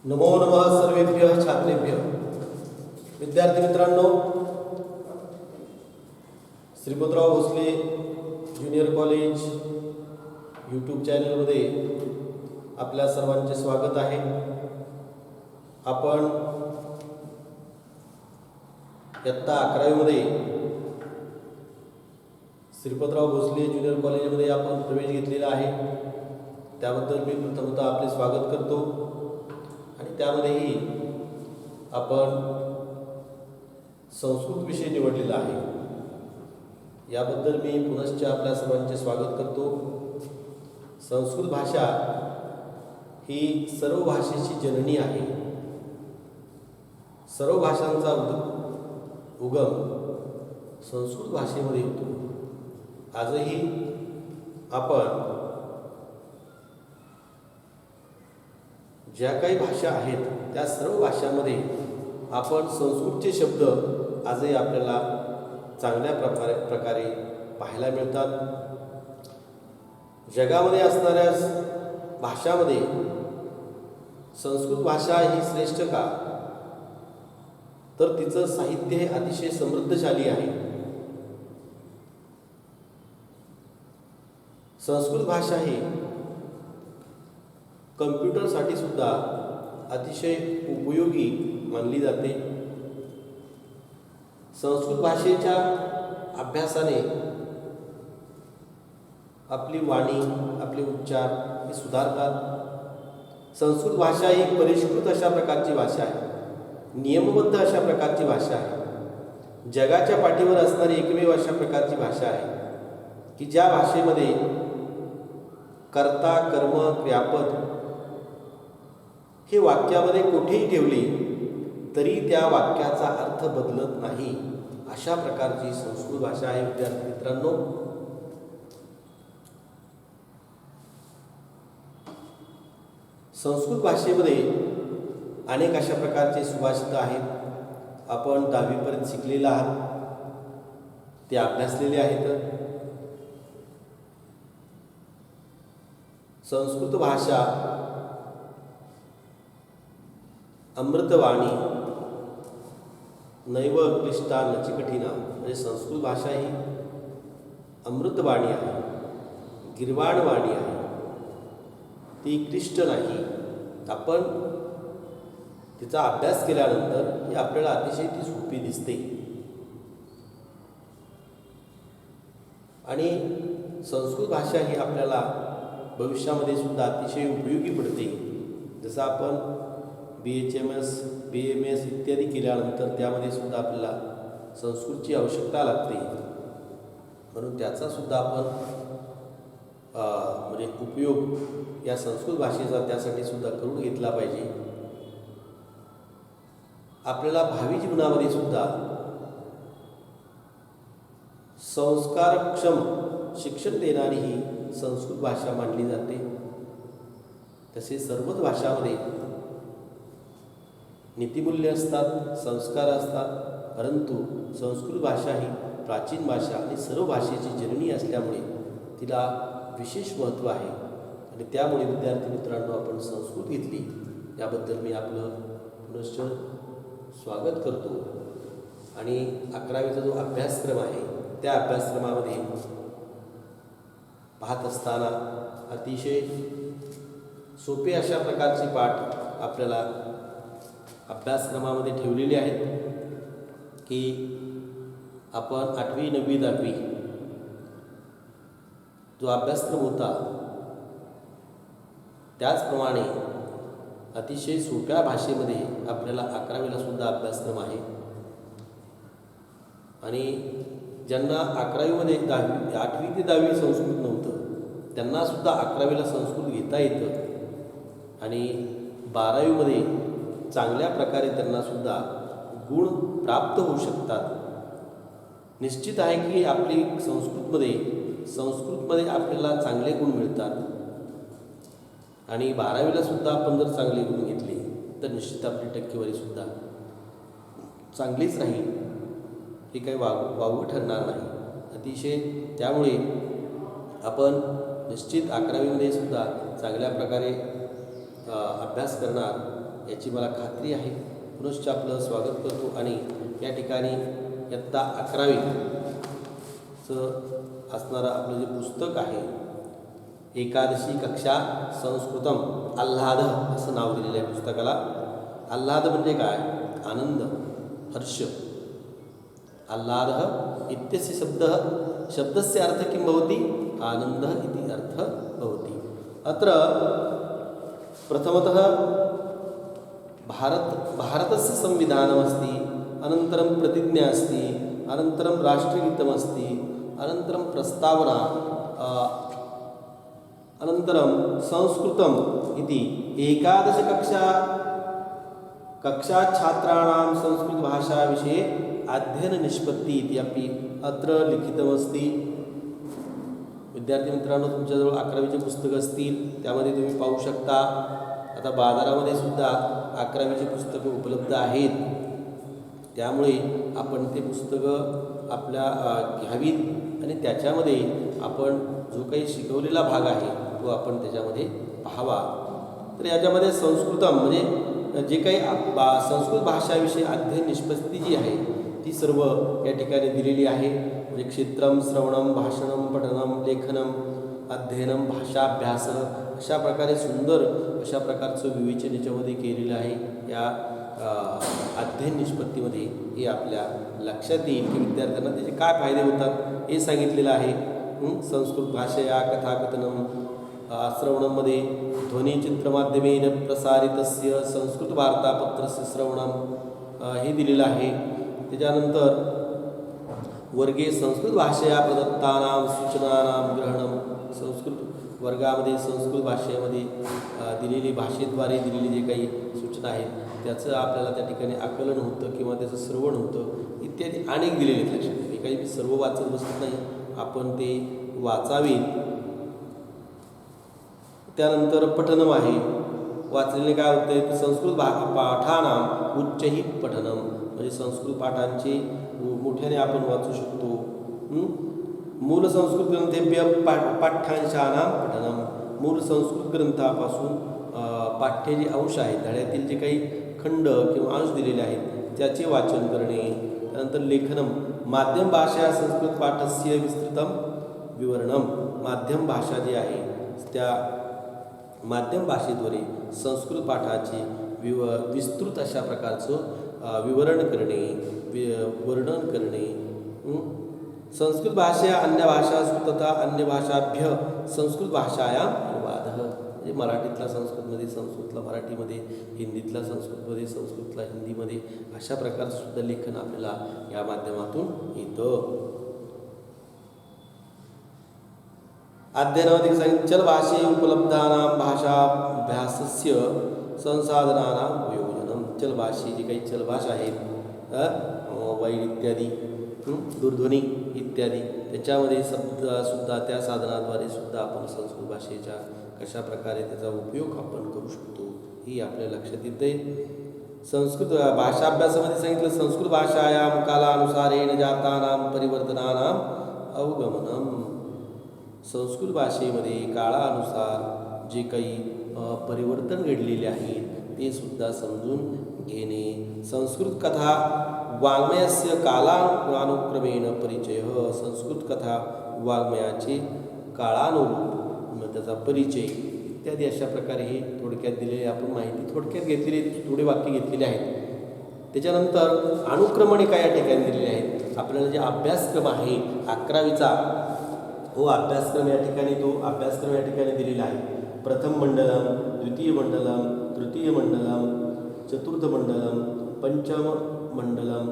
नमो नमः सर्वेभ्यः छात्रेभ्यः। विद्यार्थी मित्रांनो, Shripatrao Bhosale junior college YouTube चॅनलमध्ये आपल्या सर्वांचे स्वागत आहे। आपण इयत्ता 11वी मध्ये श्रीपतराव भोसले ज्युनियर कॉलेजमध्ये आपण प्रवेश घेतलेला आहे। त्याबद्दल मी प्रथमतः आपले स्वागत करतो आणि त्यामध्येही आपण संस्कृत विषय निवडलेला आहे। याबद्दल मी पुनश्च आपल्या सर्वांचे स्वागत करतो। संस्कृत भाषा ही सर्व भाषेची जननी आहे। सर्व भाषांचा उगम संस्कृत भाषेमध्ये होतो। आजही आपण ज्या काही भाषा आहेत त्या सर्व भाषांमध्ये आपण संस्कृतचे शब्द आजही आपल्याला चांगल्या प्रकारे पाहायला मिळतात। जगामध्ये असणाऱ्या भाषांमध्ये संस्कृत भाषा ही श्रेष्ठ का, तर तिचं साहित्य हे अतिशय समृद्धशाली आहे। संस्कृत भाषा ही कम्प्युटरसाठी सुद्धा अतिशय उपयोगी मानली जाते। संस्कृत भाषेच्या अभ्यासाने आपली वाणी, आपले उच्चार हे सुधारतात। संस्कृत भाषा ही परिष्कृत अशा प्रकारची भाषा आहे, नियमबद्ध अशा प्रकारची भाषा आहे। जगाच्या पाठीवर असणारी एकमेव अशा प्रकारची भाषा आहे की ज्या भाषेमध्ये कर्ता, कर्म, क्रियापद हे वाक्यामध्ये कुठेही ठेवले तरी त्या वाक्याचा अर्थ बदलत नाही, अशा प्रकारची संस्कृत भाषा आहे। विद्यार्थी मित्रांनो, संस्कृत भाषेमध्ये अनेक अशा प्रकारचे सुभाषित आहेत। आपण 10वी पर्यंत शिकलेला आहात, ते अभ्यासलेले आहेत। संस्कृत भाषा अमृतवाणी नैव क्लिष्टा नच कठिना, म्हणजे संस्कृत भाषा ही अमृतवाणी आहे, गिरवाण वाणी आहे, ती क्लिष्ट नाही। आपण तिचा अभ्यास केल्यानंतर ही आपल्याला अतिशय ती सोपी दिसते आणि संस्कृत भाषा ही आपल्याला भविष्यामध्ये सुद्धा अतिशय उपयोगी पडते। जसं आपण BHMS, BMS इत्यादी केल्यानंतर त्यामध्ये सुद्धा आपल्याला संस्कृतची आवश्यकता लागते, म्हणून त्याचा सुद्धा आपण म्हणजे उपयोग या संस्कृत भाषेचा त्यासाठी सुद्धा करून घेतला पाहिजे। आपल्याला भावी जीवनामध्ये सुद्धा संस्कारक्षम शिक्षण देणारी ही संस्कृत भाषा मानली जाते। तसेच सर्वच भाषांमध्ये नीतिमूल्य असतात, संस्कार असतात, परंतु संस्कृत भाषा ही प्राचीन भाषा आणि सर्व भाषेची जननी असल्यामुळे तिला विशेष महत्त्व आहे आणि त्यामुळे विद्यार्थी मित्रांनो, आपण संस्कृत घेतली याबद्दल मी आपलं पुनश्च स्वागत करतो। आणि 11वीचा जो अभ्यासक्रम आहे त्या अभ्यासक्रमामध्ये पाहत असताना अतिशय सोपे अशा प्रकारचे पाठ आपल्याला अभ्यासक्रमामध्ये ठेवलेले आहेत की आपण 8वी, 9वी, 10वी जो अभ्यासक्रम होता त्याचप्रमाणे अतिशय सोप्या भाषेमध्ये आपल्याला 11वीला सुद्धा अभ्यासक्रम आहे। आणि ज्यांना 11वीमध्ये 8वी ते 10वी संस्कृत नव्हतं त्यांना सुद्धा 11वीला संस्कृत घेता येतं आणि 12वीमध्ये चांगल्या प्रकारे त्यांना सुद्धा गुण प्राप्त होऊ शकतात। निश्चित आहे की आपली संस्कृतमध्ये आपल्याला चांगले गुण मिळतात आणि 12वीला सुद्धा आपण जर चांगले गुण घेतले तर निश्चित आपली टक्केवारी सुद्धा चांगलीच राहील, हे काही वावगं ठरणार नाही अतिशय। त्यामुळे आपण निश्चित 11वीमध्ये सुद्धा चांगल्या प्रकारे अभ्यास करणार याची मला खात्री आहे. पुनश्च आपलं स्वागत करतो आणि या ठिकाणी इयत्ता 11वीचं असणारं आपलं जे पुस्तक आहे एकादशी कक्षा संस्कृतम आल्हाद असं नाव दिलेलं आहे पुस्तकाला. आल्हाद म्हणजे काय? आनंद, हर्ष. आल्हादः इत्यस्य शब्दस्य अर्थ किं भवति? आनन्दः इति अर्थः भवति. अत्र प्रथमतः भारतस्य संविधानमस्ति, अनन्तरं प्रतिज्ञा अस्ति, अनन्तरं राष्ट्रगीतमस्ति, अनन्तरं प्रस्तावना, अनन्तरं संस्कृतम् इति कक्षाछात्राणां संस्कृतभाषाविषये अध्ययननिष्पत्ती इति अपि अत्र लिखितमस्ति. विद्यार्थी मित्रांनो, तुमच्याजवळ 11वीचे पुस्तकं असतील, त्यामध्ये तुम्ही पाहू शकता. आता बाजारामध्ये सुद्धा 11वीची पुस्तकं उपलब्ध आहेत. त्यामुळे आपण ते पुस्तकं आपल्या घ्यावीत आणि त्याच्यामध्ये आपण जो काही शिकवलेला भाग आहे तो आपण त्याच्यामध्ये पाहावा. तर याच्यामध्ये संस्कृतम म्हणजे जे काही संस्कृत भाषाविषयी अध्ययन निष्पत्ती जी आहे ती सर्व या ठिकाणी दिलेली आहे. म्हणजे क्षेत्रम, श्रवणम, भाषणम, पठनम, लेखनम, अध्ययनम, भाषाभ्यास अशा प्रकारे सुंदर अशा प्रकारचं विवेचन याच्यामध्ये केलेलं आहे. या अध्ययन निष्पत्तीमध्ये हे आपल्या लक्षात येईल की विद्यार्थ्यांना त्याचे काय फायदे होतात हे सांगितलेलं आहे. संस्कृत भाषया कथाकथनम, श्रवणमध्ये ध्वनिचित्रमाध्यमेन प्रसारितस्य संस्कृत वार्तापत्रस्य श्रवणम हे दिलेलं आहे. त्याच्यानंतर वर्गे संस्कृत भाषया प्रदत्तानां सूचनानां ग्रहणम, संस्कृत वर्गामध्ये संस्कृत भाषेमध्ये दिलेली भाषेद्वारे दिलेली जे काही सूचना आहेत त्याचं आपल्याला त्या ठिकाणी आकलन होतं किंवा त्याचं श्रवण होतं इत्यादी अनेक दिलेले आहेत. लक्षात हे काही मी सर्व वाचत बसत नाही, आपण ते वाचावे. त्यानंतर पठनम आहे. वाचलेले काय होते तर संस्कृत पाठानां उच्चैः पठनम, म्हणजे संस्कृत पाठांचे मोठ्याने आपण वाचू शकतो. मूल संस्कृत ग्रंथेभ्य पाठ्यांशानां पठनम, मूल संस्कृत ग्रंथापासून पाठ्य जे अंश आहेत, धड्यातील जे काही खंड किंवा अंश दिलेले आहेत त्याचे वाचन करणे. त्यानंतर लेखनम, माध्यम भाषा संस्कृत पाठस्य विस्तृतम विवरणम, माध्यम भाषा जी आहे त्या माध्यम भाषेद्वारे संस्कृत पाठाचे विस्तृत अशा प्रकारचं विवरण करणे, वर्णन करणे. संस्कृत भाषा अन्य भाषासु तथा अन्य भाषाभ्य संस्कृत भाषायां अनुवादः, म्हणजे मराठीतला संस्कृतमध्ये, संस्कृतला मराठीमध्ये, हिंदीतला संस्कृतमध्ये, संस्कृतला हिंदीमध्ये अशा प्रकारचं सुद्धा लेखन आपल्याला या माध्यमातून येतं. अध्ययनामध्ये सांगितलं चल भाषे उपलब्धानां भाषाभ्यासस्य संसाधनानां उपयोजनम, चल भाषे जी काही चलभाषा आहेत, मोबाईल इत्यादी, दूरध्वनी इत्यादी त्याच्यामध्ये सुद्धा त्या साधनाद्वारे सुद्धा आपण संस्कृत भाषेच्या कशा प्रकारे त्याचा उपयोग आपण करू शकतो ही आपल्या लक्षात येते. संस्कृत भाषाभ्यासामध्ये सांगितलं संस्कृत भाषायां कालानुसारेण जातानां परिवर्तनानां अवगमनम, संस्कृत भाषेमध्ये काळानुसार जे काही परिवर्तन घडलेले आहेत ते सुद्धा समजून घेणे. संस्कृत कथा वाङ्मयस्य कालानुक्रमेण परिचय, संस्कृत कथा वाङ्मयाचे काळानुरूप त्याचा परिचय इत्यादी अशा प्रकारे हे थोडक्यात दिलेले आपण माहिती थोडक्यात घेतलेली, थोडे वाक्य घेतलेले आहेत. त्याच्यानंतर अनुक्रमणिका या ठिकाणी दिलेले आहेत. आपल्याला जे अभ्यासक्रम आहे 11वीचा अभ्यासक्रम या ठिकाणी दिलेला आहे. प्रथम मंडलम, द्वितीय मंडलम, तृतीय मंडलम, चतुर्थ मंडलम, पंचम मंडलम,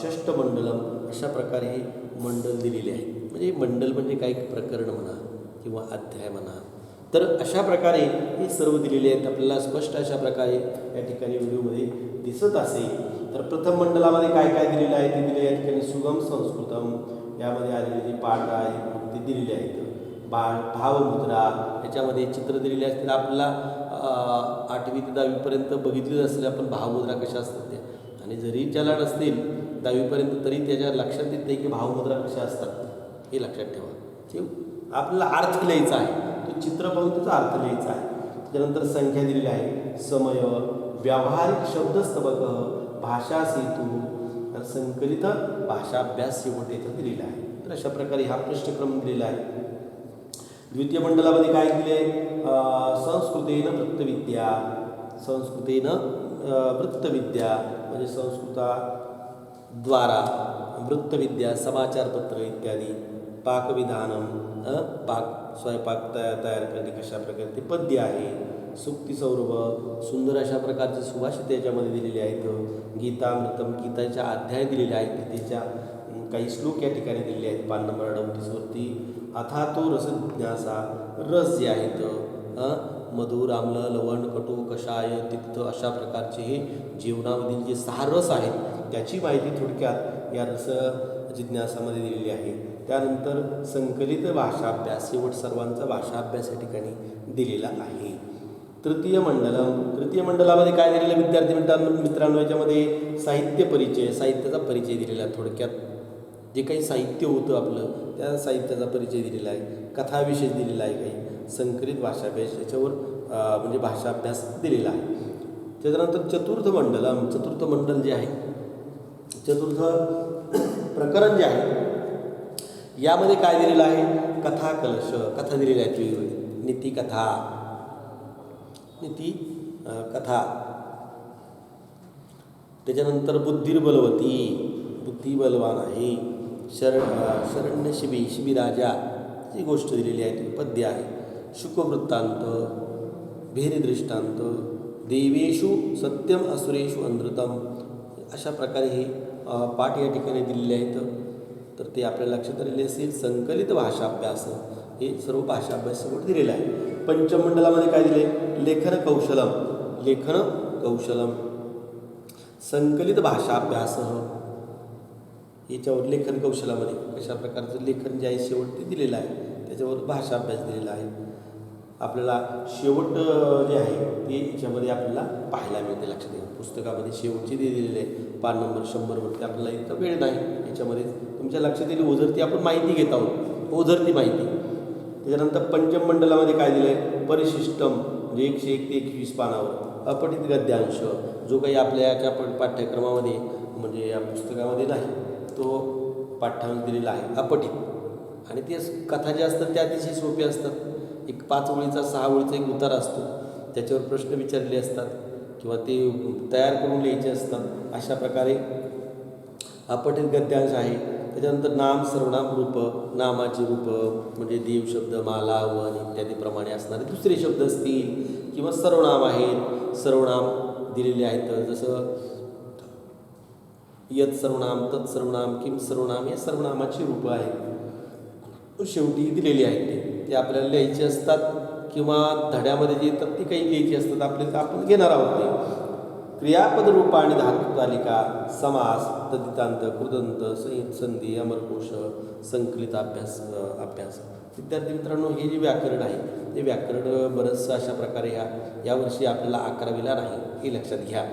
षष्ठ मंडलम अशा प्रकारे हे मंडल दिलेले आहे. म्हणजे मंडल म्हणजे काही प्रकरण म्हणा किंवा अध्याय म्हणा. तर अशा प्रकारे हे सर्व दिलेले आहेत. आपल्याला स्पष्ट अशा प्रकारे या ठिकाणी व्हिडिओमध्ये दिसत असेल. तर प्रथम मंडलामध्ये काय काय दिलेलं आहे ते दिले या ठिकाणी सुगम संस्कृतम, यामध्ये आलेले जे पाठ आहेत ते दिलेले आहेत. भावमुद्रा याच्यामध्ये चित्र दिलेले असतील. आपल्याला 8वी ते 10वीपर्यंत बघितलेलं असेल आपण भावमुद्रा कशा असतात त्या, आणि जरी ज्याला नसतील 10वीपर्यंत तरी त्याच्या लक्षात येते की भावमुद्रा कशा असतात हे लक्षात ठेवा. ठीक, आपल्याला अर्थ लिहायचा आहे, तो चित्र पाहून त्याचा अर्थ लिहायचा आहे. त्यानंतर संख्या दिलेली आहे, समय, व्यावहारिक शब्दस्तबक भाषा सेतू, तर संकलित भाषाभ्यास शेवट इथं दिलेला आहे. तर अशा प्रकारे हा प्रश्नक्रम दिलेला आहे. द्वितीय मंडलामध्ये काय दिले? संस्कृतेन वृत्तविद्या, संस्कृतेन वृत्तविद्या म्हणजे संस्कृताद्वारा वृत्तविद्या, समाचारपत्र इत्यादी, पाकविधानम, स्वयंपाक तयार करणे कशा प्रकारे ते पद्य आहे. सुक्ती सौरभ, सुंदर अशा प्रकारचे सुभाषित याच्यामध्ये दिलेले आहेत. गीतामृतम, गीताच्या अध्याय दिलेले आहेत, गीतेच्या काही श्लोक या ठिकाणी दिलेले आहेत पान नंबर 38 वरती. अथातो रस जिज्ञासा, रस जे आहेत मधुर, आम्ल, लवण, कटू, कषाय, तिक्त अशा प्रकारचे हे जीवनामधील जे 6 रस आहेत त्याची माहिती थोडक्यात या रस जिज्ञासामध्ये दिलेली आहे. त्यानंतर संकलित भाषाभ्यास, शेवट सर्वांचा भाषाभ्यास या ठिकाणी दिलेला आहे. तृतीय मंडलामध्ये काय दिलेलं विद्यार्थी मित्रांनो? याच्यामध्ये साहित्य परिचय, साहित्याचा परिचय दिलेला आहे. थोडक्यात जे काही साहित्य होतं आपलं त्या साहित्याचा परिचय दिलेला आहे. कथाविशेष दिलेला आहे, काही संकलित भाषाभ्यास याच्यावर म्हणजे भाषाभ्यास दिलेला आहे. त्याच्यानंतर चतुर्थ मंडल जे आहे, चतुर्थ प्रकरण जे आहे यामध्ये काय दिलेलं आहे? कथा कलश, कथा दिलेल्या आहेत वेगवेगळी, नीती कथा. त्याच्यानंतर बुद्धिर्बलवती, बुद्धी बलवान आहे. शरण्य शिबी राजा ही गोष्ट दिलेली आहे, ती पद्य आहे. शुकवृत्तांत, भेरीदृष्टांत, देवेषु सत्यम असुरेषु अनृतम, अशा प्रकारे हे पाठ या ठिकाणी दिलेले आहेत. तर ते आपल्या लक्षात आलेले असेल. संकलित भाषाभ्यास हे सर्व भाषाभ्यास सोबत दिलेलं आहे. पंचम मंडलामध्ये काय दिले? लेखन कौशलम, संकलित भाषाभ्यास याच्यावर लेखन कौशलामध्ये कशा प्रकारचं लेखन जे आहे शेवट ते दिलेलं आहे, त्याच्यावर भाषाभ्यास दिलेला आहे. आपल्याला शेवट जे आहे ते याच्यामध्ये आपल्याला पाहायला मिळते. लक्षात घ्या, पुस्तकामध्ये शेवटची दिलेली आहे पान नंबर 100वरती. आपल्याला इतका वेळ नाही, याच्यामध्ये तुमच्या लक्षात येईल ओझरती आपण माहिती घेत आहोत, ओझरती माहिती. त्याच्यानंतर पंचम मंडलामध्ये काय दिलं आहे? परिशिष्टम म्हणजे 101 ते 21 पानावर अपठित गद्यांश, जो काही आपल्या याच्या पाठ्यक्रमामध्ये म्हणजे या पुस्तकामध्ये नाही तो पाठ्यांश दिलेला आहे अपठित. आणि ते कथा ज्या असतात त्या अतिशय सोपे असतात. एक 5 ओळीचा 6 ओळीचा एक उतार असतो, त्याच्यावर प्रश्न विचारले असतात किंवा ते तयार करून लिहायचे असतात. अशा प्रकारे अपठित गद्यांश आहे. त्याच्यानंतर नाम, सर्वनाम, रूप, नामाचे रूप म्हणजे देव शब्द, माला, वन इत्यादी प्रमाणे असणारे दुसरे शब्द असतील किंवा सर्वनाम आहेत, सर्वनाम दिलेले आहेत. जसं यत सर्वनाम, तत् सर्वनाम, किम सर्वनाम, हे सर्वनामाची रूपं आहेत शेवटी दिलेली आहेत. ते आपल्याला लिहायचे असतात किंवा धड्यामध्ये जे येतात ते काही लिहायची असतात. आपल्याला आपण घेणार आहोत ते. क्रियापद रूप आणि धातुतालिका, समास, तदितांत, कृदंत, संधी, अमरकोश, संकलित अभ्यास. विद्यार्थी मित्रांनो, हे जे व्याकरण आहे ते व्याकरण बरंचसं अशा प्रकारे यावर्षी आपल्याला 11वीला नाही हे लक्षात घ्या.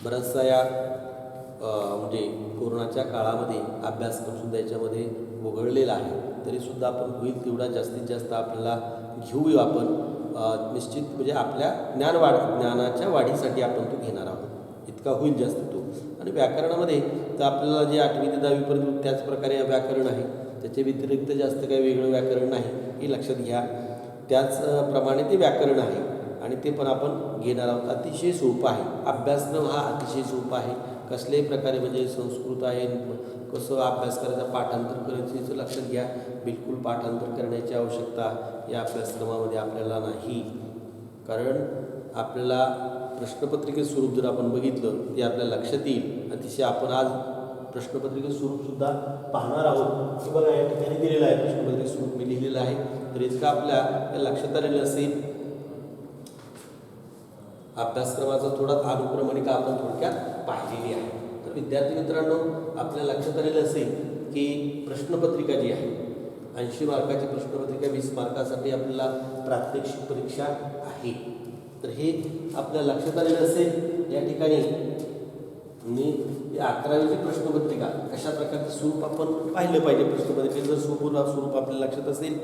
बराचसा या म्हणजे कोरोनाच्या काळामध्ये अभ्यासक्रमसुद्धा याच्यामध्ये वगळलेला आहे. तरीसुद्धा आपण होईल तेवढा जास्तीत जास्त आपल्याला घेऊया आपण निश्चित, म्हणजे आपल्या ज्ञानाच्या वाढीसाठी आपण तो घेणार आहोत, इतका होईल जास्त तो. आणि व्याकरणामध्ये तर आपल्याला जे 8वी ते 10वीपर्यंत त्याच प्रकारे व्याकरण आहे, त्याच्या व्यतिरिक्त जास्त काही वेगळं व्याकरण नाही हे लक्षात घ्या. त्याचप्रमाणे ते व्याकरण आहे आणि ते पण आपण घेणार आहोत. अतिशय सोपं आहे, अभ्यासक्रम हा अतिशय सोपा आहे. कसल्याही प्रकारे म्हणजे संस्कृत आहे, कसं अभ्यास करायचा, पाठांतर करायचं याचं लक्षात घ्या. बिलकुल पाठांतर करण्याची आवश्यकता या अभ्यासक्रमामध्ये आपल्याला नाही. कारण आपल्याला प्रश्नपत्रिकेचं स्वरूप जर आपण बघितलं ते आपल्याला लक्षात येईल. अतिशय आपण आज प्रश्नपत्रिकेचं स्वरूपसुद्धा पाहणार आहोत. हे बघा या ठिकाणी दिलेलं आहे, प्रश्नपत्रिकेचं स्वरूप मी लिहिलेलं आहे. तर इतकं आपल्या लक्षात आलेलं असेल. अभ्यासक्रमाचा थोडा अनुक्रमणिका आपण थोडक्यात पाहिलेली आहे. तर विद्यार्थी मित्रांनो, आपल्या लक्षात आलेलं असेल की प्रश्नपत्रिका जी आहे 80 मार्काची प्रश्नपत्रिका, 20 मार्कासाठी आपल्याला प्रात्यक्षिक परीक्षा आहे. तर हे आपल्या लक्षात आलेलं असेल. या ठिकाणी आणि 11वीची प्रश्नपत्रिका कशा प्रकारचं स्वरूप आपण पाहिलं पाहिजे. प्रश्नपत्रिकेचं जर स्वरूप आपल्या लक्षात असेल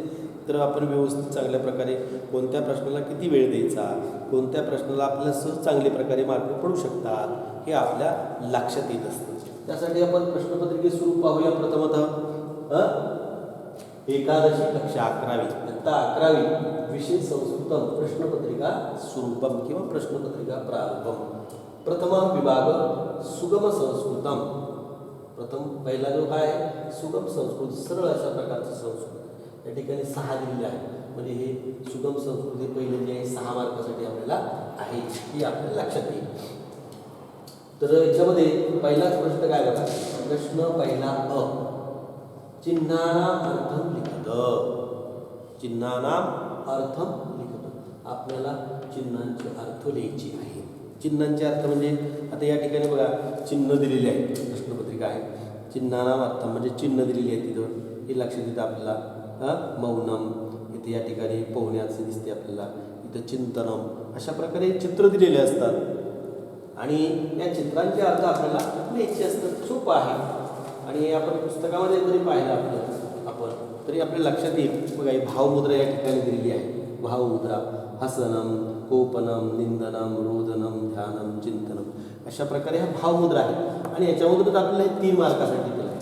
तर आपण व्यवस्थित चांगल्या प्रकारे कोणत्या प्रश्नाला किती वेळ द्यायचा, कोणत्या प्रश्नाला आपल्याला सहज चांगल्या प्रकारे मार्क पडू शकतात हे आपल्या लक्षात येत असतं. त्यासाठी आपण प्रश्नपत्रिकेचं स्वरूप पाहूया. प्रथमतः एकादशी कक्षा 11वी इयत्ता 11वी विषय संस्कृतम प्रश्नपत्रिका स्वरूपम किंवा प्रश्नपत्रिका प्रारूपम. प्रथम विभाग सुगम संस्कृतम. पहिला जो काय आहे सुगम संस्कृत, सरळ अशा प्रकारचं संस्कृत. या ठिकाणी 6 दिलेले आहे. म्हणजे हे सुगम संस्कृत हे पहिले जे आहे 6 मार्कासाठी आपल्याला आहे ही आपल्याला लक्षात येईल. तर याच्यामध्ये पहिलाच प्रश्न काय बघा. प्रश्न पहिला अ, चिन्हानाम अर्थम लिखत. चिन्हानाम अर्थम लिखत. आपल्याला चिन्हांचे अर्थ लिहायचे आहे. चिन्हांचे अर्थ म्हणजे आता या ठिकाणी बघा चिन्ह दिलेले आहे, प्रश्नपत्रिका आहे. चिन्हानाम अर्थ म्हणजे चिन्ह दिलेली आहे तिथं, हे लक्षात येतं आपल्याला. मौनम इथे या ठिकाणी पोहण्याचे दिसते आपल्याला. इथं चिंतनम अशा प्रकारे चित्र दिलेले असतात आणि या चित्रांचे अर्थ आपल्याला लिहायचे असतात. सोपं आहे आणि आपण पुस्तकामध्ये जरी पाहिलं आपण तरी आपल्या लक्षात येईल. बघा ही भावमुद्रा या ठिकाणी दिलेली आहे. भावमुद्रा हसनम, कोपनम, निंदनम, रोदनम, ध्यानम, चिंतनम अशा प्रकारे हा भावमुद्रा आहे आणि याच्यामधूनच आपल्याला 3 मार्कासाठी दिलं आहे.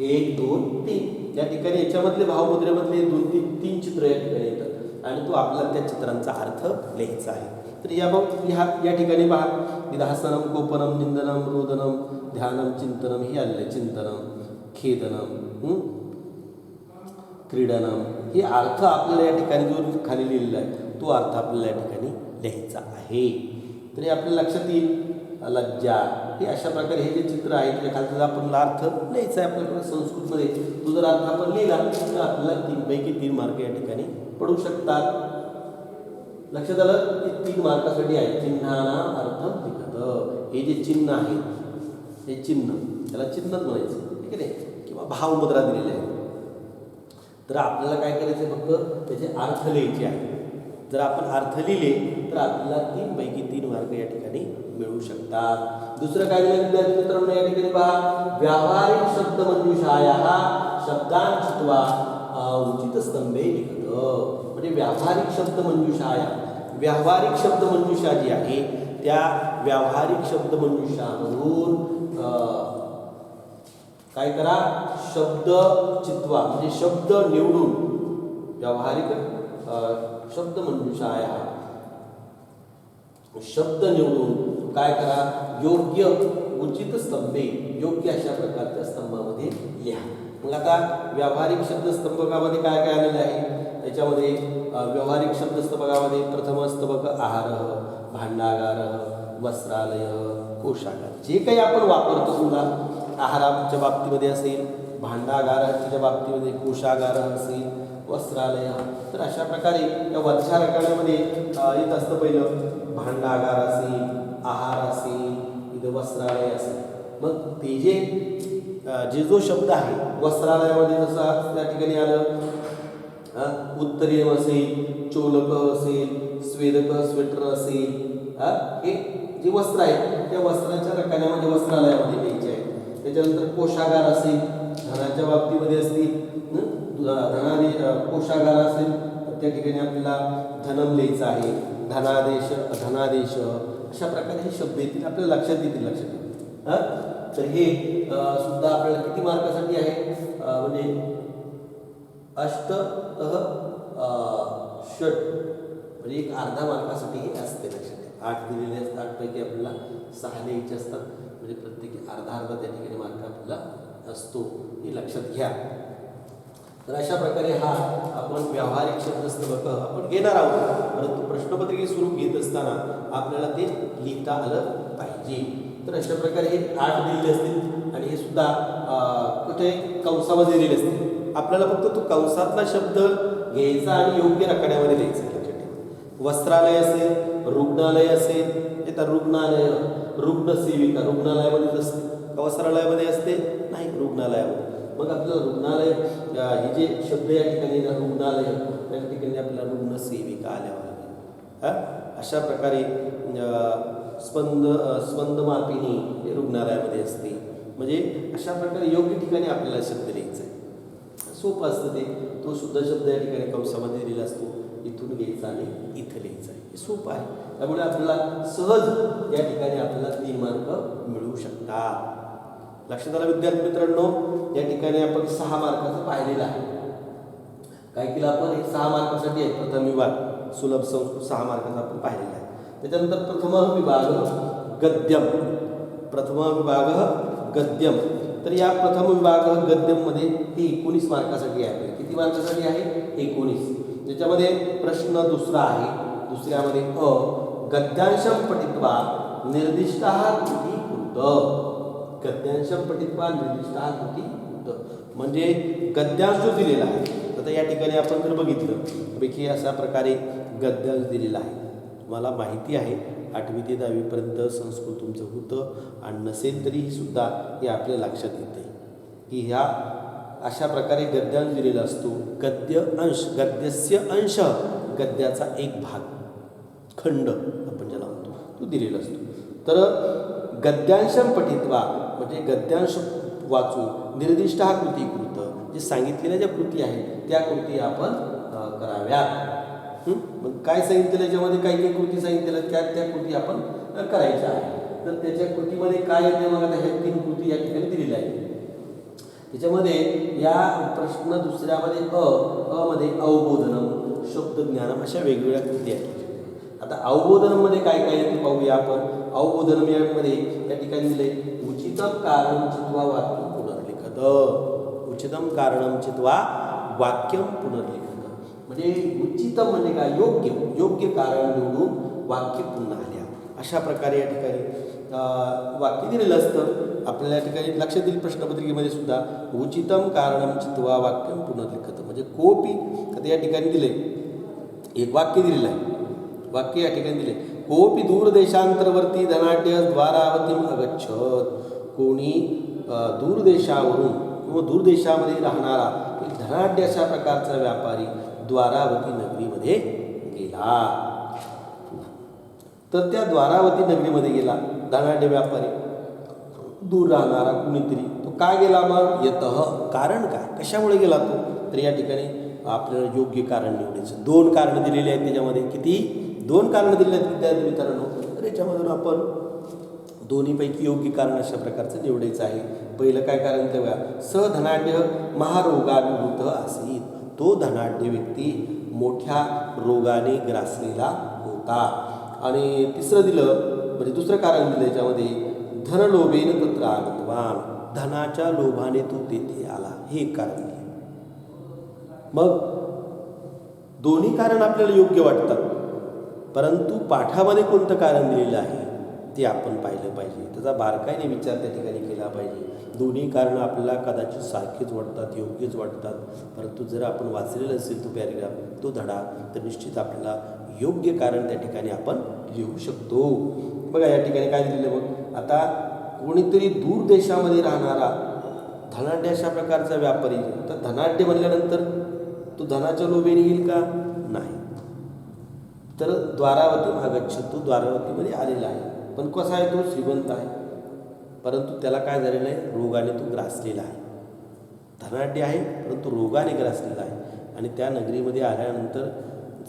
1 2 3 या ठिकाणी याच्यामधले भावमुद्रेमधले 2 3 चित्र या ठिकाणी येतात आणि तो आपल्याला त्या चित्रांचा अर्थ लिहायचा आहे. तर या ठिकाणी पहा हसनम, कोपनम, निंदनम, रोदनम, ध्यानम, चिंतनम हे आलेलं. चिंतनम, खेदनम, क्रीडनम हे अर्थ आपल्याला या ठिकाणी जो खाली लिहिलेला आहे तो अर्थ आपल्याला या ठिकाणी लिहायचा आहे. तरी आपल्या लक्षात येईल. लज्जा हे अशा प्रकारे हे जे चित्र आहे त्याच्या खालचा आपल्याला अर्थ लिहायचा आहे आपल्याकडे संस्कृतमध्ये. तो जर अर्थ आपण लिहिला तर आपल्याला 3 पैकी 3 मार्क या ठिकाणी पडू शकतात. लक्षात आलं. हे 3 मार्कासाठी आहे. चिन्हाना अर्थम लिखत. हे जे चिन्ह आहे हे चिन्ह त्याला चिन्हच म्हणायचं, ठीक आहे किंवा भावमुद्रा दिलेली आहे. तर आपल्याला काय करायचं फक्त त्याचे अर्थ लिहायचे आहे. जर आपण अर्थ लिहिले तर आपल्याला 3 पैकी 3 मार्क या ठिकाणी मिळू शकतात. दुसरं काय दिलं विद्यार्थी मित्रांनो या ठिकाणी पहा. व्यावहारिक शब्द मंजुषायाः शब्दान् चित्वा उचित स्तंभे लिखत. म्हणजे व्यावहारिक शब्द मंजुषाया, व्यावहारिक शब्द मंजुषा जी आहे त्या व्यावहारिक शब्द मंजुषामधून काय करा. शब्द चित्वा म्हणजे शब्द निवडून व्यावहारिक शब्द मंजुषाया शब्द निवडून काय करा. योग्य उचित स्तंभे योग्य अशा प्रकारच्या स्तंभामध्ये लिहा. मग आता व्यावहारिक शब्दस्तंभकामध्ये काय काय आलेलं आहे. त्याच्यामध्ये व्यावहारिक शब्दस्तंभकामध्ये प्रथम स्तंभक आहार, भांडागार, वस्त्रालय, कोशागार जे काही आपण वापरतो. समजा आहाराच्या बाबतीमध्ये असेल, भांडागाराच्या बाबतीमध्ये कोशागार असेल, वस्त्रालय. तर अशा प्रकारे या वरच्या रकान्यामध्ये येत असतं. पहिलं भांडागार असेल, आहार असेल, इथं वस्त्रालय असेल. मग ते जे जो शब्द आहे वस्त्रालयामध्ये जसं त्या ठिकाणी आलं उत्तरीयम असेल, चोलक असेल, स्वेदक स्वेटर असेल. हे जे वस्त्र आहे त्या वस्त्राच्या रकान्यामध्ये वस्त्रालयामध्ये लिहायचे आहे. त्याच्यानंतर कोशागार असेल, धनाच्या बाबतीमध्ये असतील, कोशागार असेल तर त्या ठिकाणी आपल्याला धनम लिहायचं आहे. धनादेश अशा प्रकारे हे शब्द येतील आपल्याला लक्षात येतील. तर हे सुद्धा आपल्याला किती मार्कासाठी आहे म्हणजे अष्टतः षट म्हणजे एक अर्धा मार्कासाठी हे असते. लक्षात 8 दिलेले असतात. 8 पैकी आपल्याला 6 लिहायचे असतात. म्हणजे प्रत्येकी अर्धा त्या ठिकाणी मार्क आपल्याला असतो. हे लक्षात घ्या. तर अशा प्रकारे हा आपण व्यावहारिक शब्दस्तंभक आपण घेणार आहोत. परंतु प्रश्नपत्रिके स्वरूप घेत असताना आपल्याला ते लिहिता आलं पाहिजे. तर अशा प्रकारे हे 8 दिलेले असतील आणि हे सुद्धा कुठे कंसामध्ये दिलेले असतील. आपल्याला फक्त तो कंसातला शब्द घ्यायचा आणि योग्य रकान्यामध्ये लिहायचा. लक्षात ठेवा. वस्त्रालय असेल, रुग्णालय असेल, तर रुग्णालय, रुग्णसेविका रुग्णालयामध्येच असते का वस्त्रालयामध्ये असते नाही, रुग्णालयामध्ये. मग आपल्याला रुग्णालय हे जे शब्द या ठिकाणी रुग्णालय त्या ठिकाणी आपल्याला रुग्णसेविका आल्यावर अशा प्रकारे स्पंदमापिनी हे रुग्णालयामध्ये असते. म्हणजे अशा प्रकारे योग्य ठिकाणी आपल्याला शब्द लिहायचा आहे. सोपं असतं ते. तो शुद्ध शब्द या ठिकाणी कंसामध्ये दिलेला असतो. इथून घ्यायचा आणि इथं लिहायचा आहे. हे सोपं आहे. त्यामुळे आपल्याला सहज या ठिकाणी आपल्याला 3 मार्क मिळू शकतात. लक्षात आलं विद्यार्थी मित्रांनो. या ठिकाणी आपण 6 मार्काचं पाहिलेलं आहे. काय केलं आपण? एक 6 मार्कासाठी आहे प्रथम विभाग सुलभ संस्कृत 6 मार्काचा आपण पाहिलेला आहे. त्याच्यानंतर प्रथम विभाग गद्यम. प्रथम विभाग गद्यम. तर या प्रथम विभाग गद्यममध्ये हे 19 मार्कासाठी आहे. किती मार्कासाठी आहे? 19. त्याच्यामध्ये प्रश्न दुसरा आहे. दुसऱ्यामध्ये गद्यांशम पठित्वा निर्दिष्टः कृती कृत. गद्यांशम पठित्वा निर्दिष्टः कृती कृत म्हणजे गद्यांश जो दिलेला आहे. आता या ठिकाणी आपण जर बघितलं पैकी अशा प्रकारे गद्यांश दिलेला आहे. मला माहिती आहे 8वी ते 10वी पर्यंत संस्कृत तुमचं होतं आणि नसेल तरी सुद्धा हे आपल्या लक्षात येते की ह्या अशा प्रकारे गद्यांश दिलेला असतो. गद्य अंश, गद्यस्य अंश, गद्याचा एक भाग, खंड आपण ज्याला म्हणतो तो दिलेला असतो. तर गद्यांशम पठित्वा म्हणजे गद्यांश वाचून निर्दिष्ट हा कृती कृत जे सांगितलेल्या ज्या कृती आहेत त्या कृती आपण कराव्यात. मग काय सांगितलेलं याच्यामध्ये काही काही कृती सांगितलेल्या त्या कृती आपण करायच्या आहेत. तर त्याच्या कृतीमध्ये काय येते? मग आता ह्या 3 कृती या ठिकाणी दिलेल्या आहेत. त्याच्यामध्ये या प्रश्न दुसऱ्यामध्ये मध्ये अवबोधनम, शब्दज्ञानम अशा वेगवेगळ्या कृती आहेत. आता अवबोधनमध्ये काय काय आहे ते पाहूया आपण. अवबोधनम यामध्ये या ठिकाणी दिले उचितम कारणम चित्वा वाक्यम पुनर्लिखत. उचितम कारणम चित्वा वाक्यम पुनर्लिखत म्हणजे उचितम म्हणजे काय? योग्य, योग्य कारण निवडून वाक्य पुन्हा लिहा. अशा प्रकारे या ठिकाणी वाक्य दिलेलं असतं. आपल्याला या ठिकाणी लक्षात येईल प्रश्नपत्रिकेमध्ये सुद्धा उचितम कारणम चित्वा वाक्यम पुनर्लिखत म्हणजे कोपी. आता या ठिकाणी दिले एक वाक्य दिलेलं आहे. वाक्य या ठिकाणी दिले कोपी दूरदेशांतरवर्ती धनाढ्य द्वारावतीम अगच्छत. कोणी दूरदेशावरून किंवा दूरदेशामध्ये राहणारा धनाढ्य अशा प्रकारचा व्यापारी द्वारावती नगरीमध्ये गेला. तर त्या द्वारावती नगरीमध्ये गेला धनाढ्य व्यापारी, दूर राहणारा कुणीतरी. तो का गेला? मग येतः कारण काय, कशामुळे गेला तो? तर या ठिकाणी आपल्याला योग्य कारण निवडायचं. 2 कारण दिलेली आहेत त्याच्यामध्ये. किती? 2 कारण दिलेली आहेत विद्यार्थी मित्रांनो. तर याच्यामधून आपण दोन्हीपैकी योग्य कारण अशा प्रकारचं निवडायचं आहे. पहिलं काय कारण तेव्हा सधनाढ्य महारोगाभिभूत असेल. तो धनाढ्य व्यक्ती मोठ्या रोगाने ग्रासलेला होता. आणि तिसरं दिलं म्हणजे दुसरं कारण दिलं याच्यामध्ये धनलोभेन तत्र आगतवान. धनाच्या लोभाने तो तेथे आला. हे एक कारण दिले. मग दोन्ही कारण आपल्याला योग्य वाटतात, परंतु पाठामध्ये कोणतं कारण दिलेलं आहे ते आपण पाहिलं पाहिजे. त्याचा बारकाईने विचार त्या ठिकाणी केला पाहिजे. दोन्ही कारणं आपल्याला कदाचित सारखेच वाटतात, योग्यच वाटतात, परंतु जर आपण वाचलेलं असेल तो पॅरेग्राफ, तो धडा, तर निश्चित आपल्याला योग्य कारण त्या ठिकाणी आपण लिहू शकतो. बघा या ठिकाणी काय दिलेलं बघ. आता कोणीतरी दूर देशामध्ये राहणारा धनाढ्य अशा प्रकारचा व्यापारी. तर धनाढ्य म्हणल्यानंतर तो धनाच्या लोभेने येईल का? नाही. तर द्वारावती अगच्छ, तो द्वारावतीमध्ये आलेला आहे. पण कसा आहे? तो श्रीमंत आहे, परंतु त्याला काय झालेलं आहे? रोगाने तो ग्रासलेला आहे. धनाढ्य आहे परंतु रोगाने ग्रासलेला आहे. आणि त्या नगरीमध्ये आल्यानंतर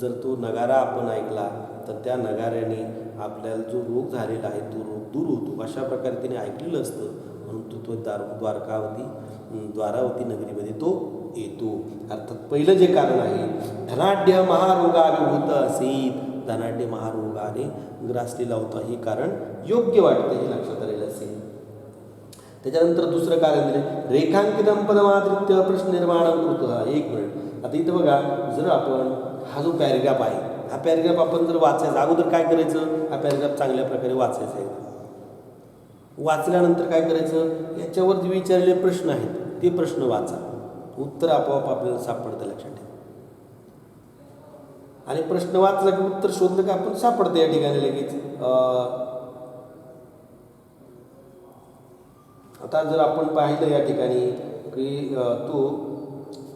जर तो नगारा आपण ऐकला तर त्या नगाऱ्याने आपल्याला जो रोग झालेला आहे तो रोग दूर होतो. अशा प्रकारे त्याने ऐकलेलं असतं, म्हणून तो द्वारावती नगरीमध्ये तो येतो. अर्थात पहिलं जे कारण आहे धनाढ्य महारोगाभिभूत असेल, धनाढ्य महारोगाने ग्रासलेला होता, हे कारण योग्य वाटतं, हे लक्षात आलेलं असेल. त्याच्यानंतर दुसरं कारण दिले रेखांकितम पदमाधृत्य प्रश्न निर्माण कृत. 1 मिनिट. आता इथं बघा, जर आपण हा जो पॅरेग्राफ आहे, हा पॅरेग्राफ आपण जर वाचायचा अगोदर काय करायचं? हा पॅरेग्राफ चांगल्या प्रकारे वाचायचा आहे. वाचल्यानंतर काय करायचं? याच्यावर जे विचारलेले प्रश्न आहेत ते प्रश्न वाचा. उत्तर आपोआप आपल्याला सापडतं, लक्षात ठेवा. आणि प्रश्न वाचला की उत्तर शोधलं की आपण सापडतं या ठिकाणी लगेच. आता जर आपण पाहिलं या ठिकाणी की तो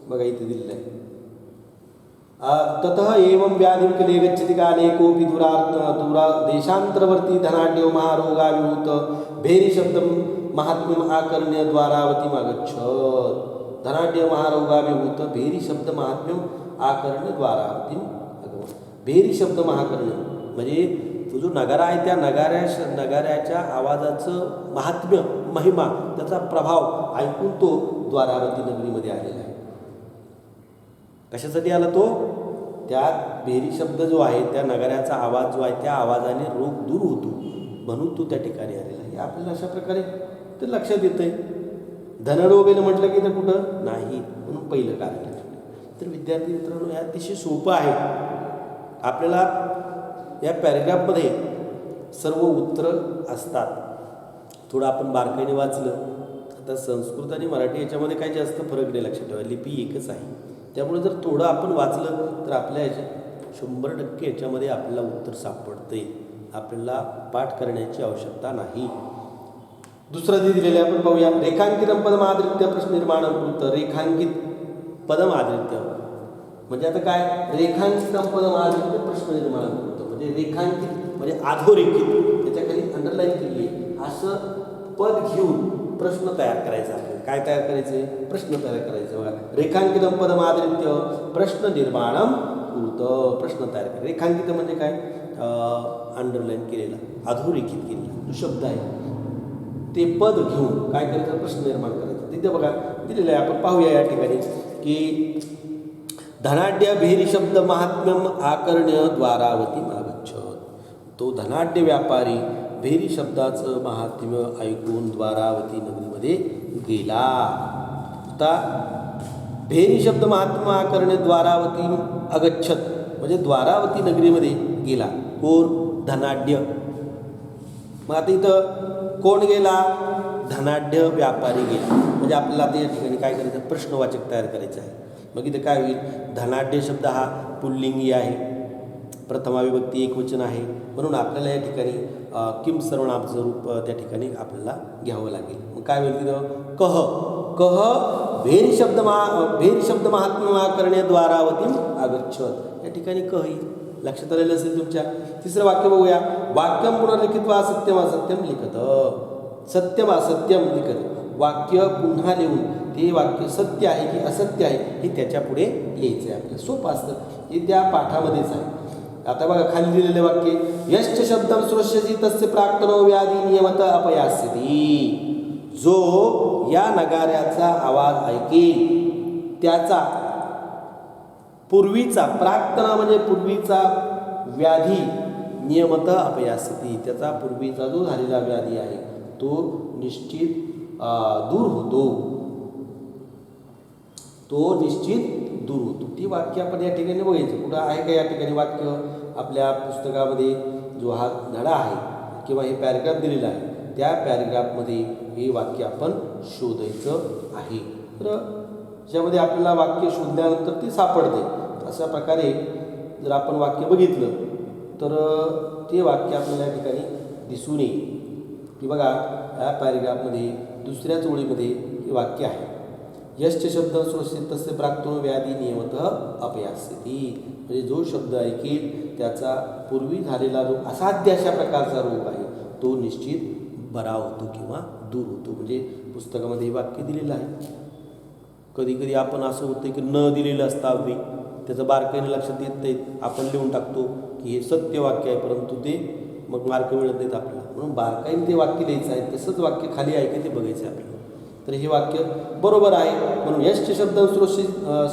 बघा इथे दिलेला आहे ततः एवं व्याधिं किले गच्छति काले कोऽपि दूरा देशान्तरवर्ती धनाढ्यो महारोगाविभूत भेरीशब्दं महात्म्यम् आकर्ण्य द्वारावतीम् अगच्छत्। धनाढ्य महारोगाविभूत भेरीशब्द महात्म्यम् आकर्ण्य द्वारावतीम् अगमन। भेरीशब्द महाकर्ण्य म्हणजे तो जो नगारा आहे त्या नगाऱ्याच्या आवाजाचं महात्म्य महिमा त्याचा प्रभाव ऐकून तो द्वारावती नगरीमध्ये आलेला आहे. कशासाठी आला तो? त्यात भेरी शब्द जो आहे त्या नगाऱ्याचा आवाज जो आहे त्या आवाजाने रोग दूर होतो म्हणून तो त्या ठिकाणी आलेला आहे. आपल्याला अशा प्रकारे ते लक्षात येतंय. धनरोगेनं म्हटलं की तर कुठं नाही म्हणून पहिलं कारण. तर विद्यार्थी मित्रांनो हे अतिशय सोपं आहे. आपल्याला या पॅरेग्राफमध्ये सर्व उत्तरं असतात. थोडं आपण बारकाईने वाचलं. आता संस्कृत आणि मराठी याच्यामध्ये काही जास्त फरक नाही, लक्षात ठेवा. लिपी एकच आहे. त्यामुळे जर थोडं आपण वाचलं तर आपल्या 100% याच्यामध्ये आपल्याला उत्तर सापडते. आपल्याला पाठ करण्याची आवश्यकता नाही. दुसरं जे दिलेलं आहे आपण पाहूया. रेखांकित पदमाधृत्य प्रश्न निर्माण कृत. रेखांकित पदमाधृत्य म्हणजे आता काय? रेखांकित पदमाधृत्य प्रश्न निर्माण कृत म्हणजे रेखांकित म्हणजे अधोरेखित, त्याच्याखाली अंडरलाईन केली आहे असं पद घेऊन प्रश्न तयार करायचा. आपल्याला काय तयार करायचे? प्रश्न तयार करायचे. बघा, रेखांकित पदमाधृत्य प्रश्न निर्माणम कृत. प्रश्न तयार करायचा. रेखांकित म्हणजे काय? अंडरलाईन केलेला, अधोरेखित केलेला जो शब्द आहे ते पद घेऊन काय करायचं? प्रश्न निर्माण करायचा. तिथे बघा दिलेलं आहे. आपण पाहूया या ठिकाणी की धनाढ्य भेरी शब्द महात्म्यम आकर्ण्य द्वारावती आगच्छत. तो धनाढ्य व्यापारी भेरी शब्दाचं महात्म्य ऐकून द्वारावती नगरीमध्ये गेला. आता भेरी शब्द महात्म्य आकर्ण्य द्वारावती अगच्छत म्हणजे द्वारावती नगरीमध्ये गेला. कोण? धनाढ्य. मग आता इथं कोण गेला? धनाढ्य व्यापारी गेला. म्हणजे आपल्याला आता या ठिकाणी काय करायचं? प्रश्नवाचक तयार करायचं आहे. मग इथं काय होईल? धनाढ्य शब्द हा पुल्लिंगी आहे, प्रथमा विभक्ती एकवचन आहे, म्हणून आपल्याला या ठिकाणी किम सर्वनामाचं रूप त्या ठिकाणी आपल्याला घ्यावं लागेल. मग काय होईल तिथं? कह. कह भेरी शब्द महात्म्य करणे द्वारावती आगच्छत. या ठिकाणी कह येईल. लक्षात आलेलं असेल तुमच्या. तिसरं वाक्य बघूया. वाक्यम पुनर्लिखित वा सत्यम असत्यम लिखत. सत्यम असत्यम लिखत. वाक्य पुन्हा लिहून ते वाक्य सत्य आहे की असत्य आहे हे त्याच्या पुढे लिहायचं आहे. आपल्याला सोपं असतं. हे त्या पाठामध्येच आहे. आता बघा खाली दिलेले वाक्य. यश्च शब्दम श्रोष्यसी तस्य प्राक्तनो व्याधी नियमत अपयास्यति. जो या नगाऱ्याचा आवाज ऐकेल त्याचा पूर्वीचा, प्राक्तन म्हणजे पूर्वीचा, व्याधी नियमत अपयास्यति त्याचा पूर्वीचा जो झालेला व्याधी आहे तो निश्चित दूर होतो. तो निश्चित दूर होतो. ती वाक्य आपण या ठिकाणी बघायचं. कुठं आहे का या ठिकाणी वाक्य? आपल्या पुस्तकामध्ये जो हा धडा आहे किंवा हे पॅरेग्राफ दिलेला आहे त्या पॅरेग्राफमध्ये हे वाक्य आपण शोधायचं आहे. तर ज्यामध्ये आपल्याला वाक्य शोधल्यानंतर ते सापडते. अशा प्रकारे जर आपण वाक्य बघितलं तर ते वाक्य आपल्याला या ठिकाणी दिसून येईल. की बघा या पॅरेग्राफमध्ये दुसऱ्याच ओळीमध्ये हे वाक्य आहे. यश्च शब्द श्रोष्यति तस्य प्राक्तनो व्याधी नियमतः अपयास्यति. म्हणजे जो शब्द ऐकेल त्याचा पूर्वी झालेला जो असाध्य अशा प्रकारचा रोग आहे तो निश्चित बरा होतो किंवा दूर होतो. म्हणजे पुस्तकामध्ये हे वाक्य दिलेलं आहे. कधी कधी आपण असं होतं की न दिलेलं असतं अगदी त्याचं बारकाईने लक्षात येत नाहीत. आपण लिहून टाकतो की हे सत्य वाक्य आहे परंतु ते मग मार्क मिळत नाहीत आपल्याला. म्हणून बारकाईने ते वाक्य द्यायचं आहे. तसंच वाक्य खाली आहे की ते बघायचं आहे आपल्याला. तर हे वाक्य बरोबर आहे. म्हणून यश्च शब्द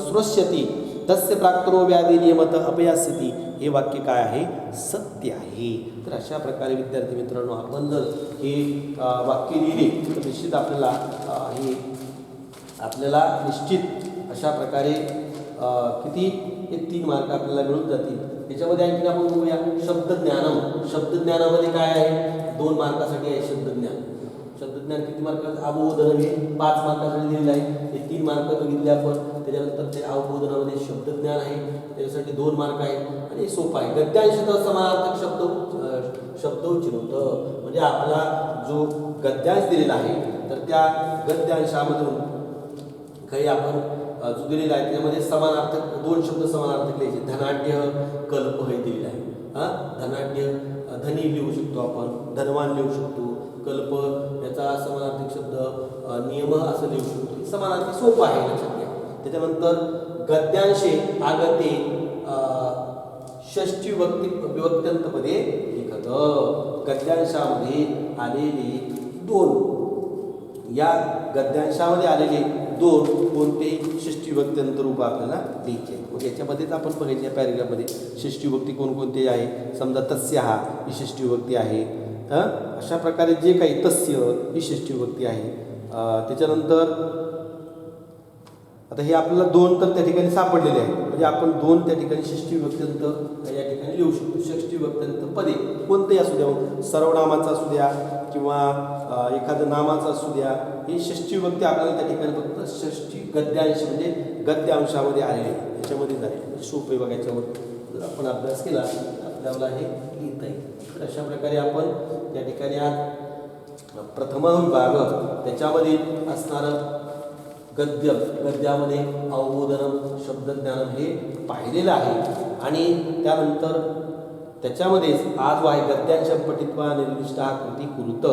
श्रोष्यति तस्य प्राक्तनो व्याधी नियमत अपयास्यति हे वाक्य काय आहे? सत्य आहे. तर अशा प्रकारे विद्यार्थी मित्रांनो आपण जर हे वाक्य लिहिले तर निश्चित आपल्याला निश्चित अशा प्रकारे किती हे 3 मार्क आपल्याला मिळून जातील. त्याच्यामध्ये आणखी आपण बघूया शब्दज्ञानम. शब्दज्ञानामध्ये काय आहे? 2 मार्कासाठी आहे शब्दज्ञान. शब्दज्ञान किती मार्काचं? अवबोधन हे 5 मार्कासाठी दिलेलं आहे. हे 3 मार्क बघितले आपण. त्याच्यानंतर ते अवबोधनामध्ये शब्दज्ञान आहे त्याच्यासाठी 2 मार्क आहेत आणि सोपं आहे. गद्यांशाचा समानार्थक शब्दोच्चिनोत म्हणजे आपला जो गद्यांश दिलेला आहे तर त्या गद्यांशामधून काही आपण जो दिलेला आहे त्याच्यामध्ये समानार्थक 2 शब्द समानार्थक लिहायचे. धनाढ्य कल्प हे दिलेलं आहे. धनाढ्य धनी लिहू शकतो आपण, धनवान लिहू शकतो. कल्प याचा समानार्थक शब्द नियम असं लिहू शकतो. समानार्थी सोपं आहे, लक्षात घ्या. त्याच्यानंतर गद्यांशे आगते षष्ठी विभक्त्यंतपदे लिखत. गद्यांशामध्ये आलेले 2, या गद्यांशामध्ये आलेले 2 कोणते षष्ठी विभक्त्यंत रूप आपल्याला लिहायचे. मग याच्यामध्येच आपण बघायचे या पॅरेग्राफमध्ये षष्ठी विभक्ती कोणकोणते आहे. समजा तस्य हा ही षष्ठी विभक्ती आहे. अशा प्रकारे जे काही तस्य ही षष्ठी विभक्ती आहे. त्याच्यानंतर आता हे आपल्याला 2 तर त्या ठिकाणी सापडलेले आहेत. म्हणजे आपण 2 त्या ठिकाणी षष्ठी विभक्त्यंत या ठिकाणी लिहू शकतो. षष्ठी विभक्त्यंत पदे कोणतेही असू द्या, सर्वनामाचा असू द्या किंवा एखादं नामाचा असू द्या, ही षष्ठी विभक्ती आपल्याला त्या ठिकाणी फक्त षष्ठी गद्यांश म्हणजे गद्यांशामध्ये आलेले याच्यामध्ये झाले. सोपे बघा, याच्यावर जर आपण अभ्यास केला आपल्याला हे लिहिता येईल. तर अशा प्रकारे आपण त्या ठिकाणी आज प्रथम विभाग त्याच्यामध्ये असणारं गद्यामध्ये अवबोधनम शब्दज्ञानम हे पाहिलेलं आहे. आणि त्यानंतर त्याच्यामध्येच आज आहे गद्यांशम पठित्वा निर्दिष्ट कृती कुरुत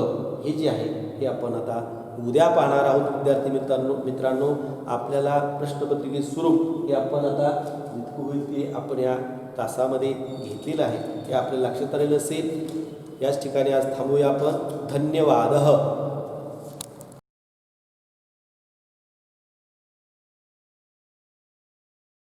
हे जे आहे हे आपण आता उद्या पाहणार आहोत. विद्यार्थी मित्रांनो आपल्याला प्रश्नपत्रिके स्वरूप हे आपण आता जितकं होईल ते आपण या तासामध्ये घेतलेलं आहे. हे आपल्या लक्षात आलेलं असेल. याच ठिकाणी आज थांबूया आपण. धन्यवाद.